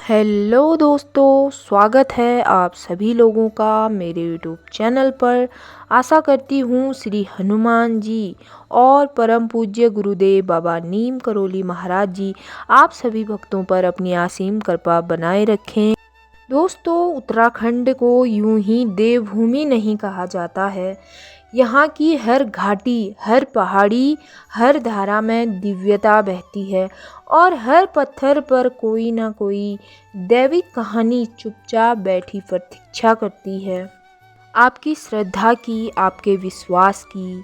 Hello दोस्तों, स्वागत है आप सभी लोगों का मेरे यूट्यूब चैनल पर। आशा करती हूँ श्री हनुमान जी और परम पूज्य गुरुदेव बाबा नीम करोली महाराज जी आप सभी भक्तों पर अपनी असीम कृपा बनाए रखें। दोस्तों, उत्तराखंड को यूं ही देवभूमि नहीं कहा जाता है। यहाँ की हर घाटी, हर पहाड़ी, हर धारा में दिव्यता बहती है और हर पत्थर पर कोई ना कोई दैविक कहानी चुपचाप बैठी प्रतीक्षा करती है आपकी श्रद्धा की, आपके विश्वास की।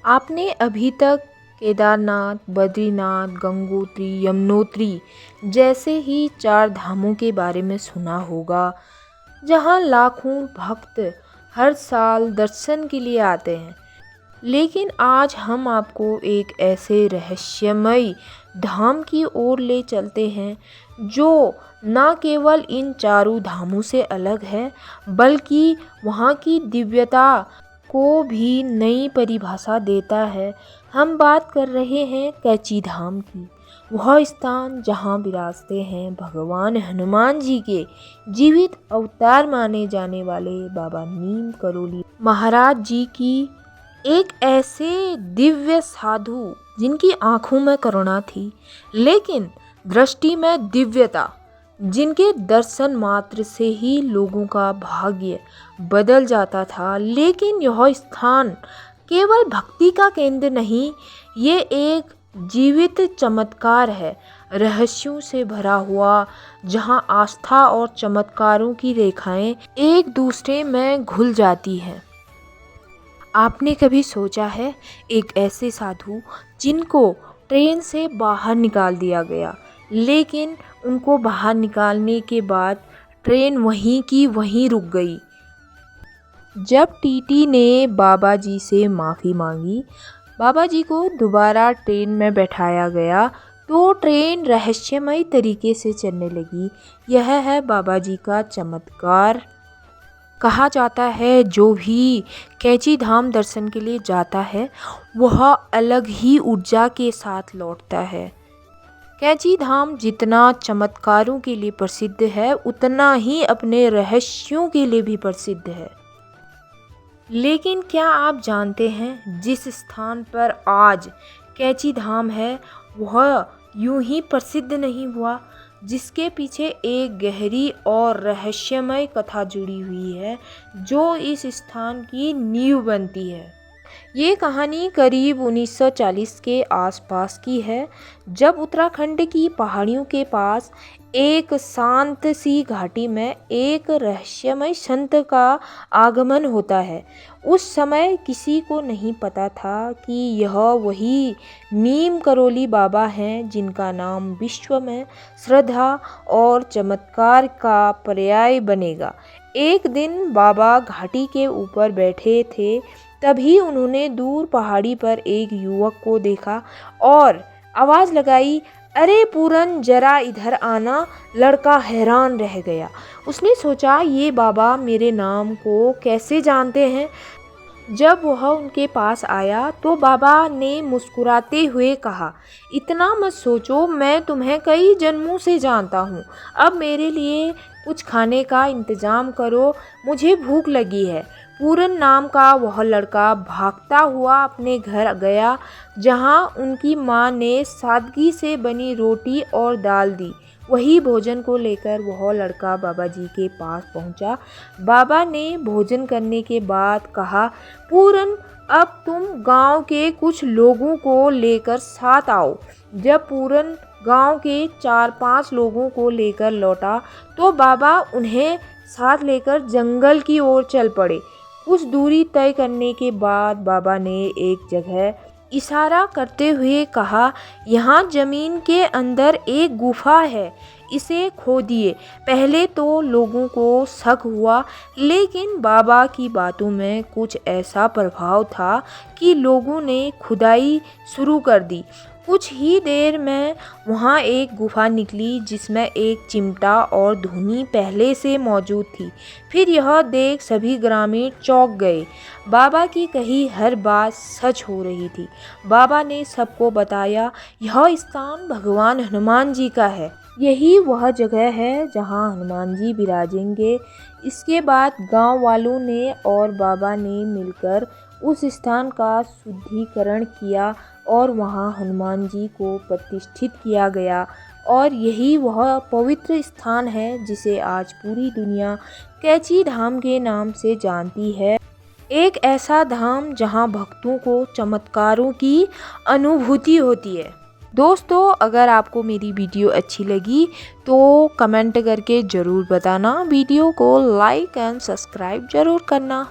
आपने अभी तक केदारनाथ, बद्रीनाथ, गंगोत्री, यमुनोत्री जैसे ही 4 धामों के बारे में सुना होगा, जहाँ लाखों भक्त हर साल दर्शन के लिए आते हैं। लेकिन आज हम आपको एक ऐसे रहस्यमय धाम की ओर ले चलते हैं जो न केवल इन चारों धामों से अलग है, बल्कि वहाँ की दिव्यता को भी नई परिभाषा देता है। हम बात कर रहे हैं कैची धाम की, वह स्थान जहाँ विराजते हैं भगवान हनुमान जी के जीवित अवतार माने जाने वाले बाबा नीम करोली महाराज जी की एक ऐसे दिव्य साधु जिनकी आंखों में करुणा थी, लेकिन दृष्टि में दिव्यता, जिनके दर्शन मात्र से ही लोगों का भाग्य बदल जाता था। लेकिन यह स्थान केवल भक्ति का केंद्र नहीं, ये एक जीवित चमत्कार है, रहस्यों से भरा हुआ, जहां आस्था और चमत्कारों की रेखाएं एक दूसरे में घुल जाती हैं। आपने कभी सोचा है, एक ऐसे साधु जिनको ट्रेन से बाहर निकाल दिया गया, लेकिन उनको बाहर निकालने के बाद ट्रेन वहीं की वहीं रुक गई। जब टीटी ने बाबा जी से माफ़ी मांगी, बाबा जी को दोबारा ट्रेन में बैठाया गया, तो ट्रेन रहस्यमय तरीके से चलने लगी। यह है बाबा जी का चमत्कार। कहा जाता है जो भी कैची धाम दर्शन के लिए जाता है वह अलग ही ऊर्जा के साथ लौटता है। कैची धाम जितना चमत्कारों के लिए प्रसिद्ध है, उतना ही अपने रहस्यों के लिए भी प्रसिद्ध है। लेकिन क्या आप जानते हैं, जिस स्थान पर आज कैची धाम है वह यूं ही प्रसिद्ध नहीं हुआ, जिसके पीछे एक गहरी और रहस्यमय कथा जुड़ी हुई है जो इस स्थान की नींव बनती है। ये कहानी करीब 1940 के आसपास की है, जब उत्तराखंड की पहाड़ियों के पास एक शांत सी घाटी में एक रहस्यमय संत का आगमन होता है। उस समय किसी को नहीं पता था कि यह वही नीम करोली बाबा हैं जिनका नाम विश्व में श्रद्धा और चमत्कार का पर्याय बनेगा। एक दिन बाबा घाटी के ऊपर बैठे थे, तभी उन्होंने दूर पहाड़ी पर एक युवक को देखा और आवाज़ लगाई, अरे पूरन जरा इधर आना। लड़का हैरान रह गया। उसने सोचा, ये बाबा मेरे नाम को कैसे जानते हैं। जब वह उनके पास आया तो बाबा ने मुस्कुराते हुए कहा, इतना मत सोचो, मैं तुम्हें कई जन्मों से जानता हूँ। अब मेरे लिए कुछ खाने का इंतज़ाम करो, मुझे भूख लगी है। पूरन नाम का वह लड़का भागता हुआ अपने घर गया, जहाँ उनकी माँ ने सादगी से बनी रोटी और दाल दी। वही भोजन को लेकर वह लड़का बाबा जी के पास पहुंचा। बाबा ने भोजन करने के बाद कहा, पूरन अब तुम गांव के कुछ लोगों को लेकर साथ आओ। जब पूरन गांव के 4-5 लोगों को लेकर लौटा तो बाबा उन्हें साथ लेकर जंगल की ओर चल पड़े। कुछ दूरी तय करने के बाद बाबा ने एक जगह इशारा करते हुए कहा, यहाँ जमीन के अंदर एक गुफा है, इसे खोदिए। पहले तो लोगों को शक हुआ, लेकिन बाबा की बातों में कुछ ऐसा प्रभाव था कि लोगों ने खुदाई शुरू कर दी। कुछ ही देर में वहाँ एक गुफा निकली जिसमें एक चिमटा और धुनी पहले से मौजूद थी। फिर यह देख सभी ग्रामीण चौंक गए। बाबा की कही हर बात सच हो रही थी। बाबा ने सबको बताया, यह स्थान भगवान हनुमान जी का है। यही वह जगह है जहां हनुमान जी विराजेंगे। इसके बाद गांव वालों ने और बाबा ने मिलकर उस स्थान का शुद्धिकरण किया और वहां हनुमान जी को प्रतिष्ठित किया गया और यही वह पवित्र स्थान है जिसे आज पूरी दुनिया कैची धाम के नाम से जानती है। एक ऐसा धाम जहां भक्तों को चमत्कारों की अनुभूति होती है। दोस्तों, अगर आपको मेरी वीडियो अच्छी लगी तो कमेंट करके ज़रूर बताना। वीडियो को लाइक एंड सब्सक्राइब ज़रूर करना।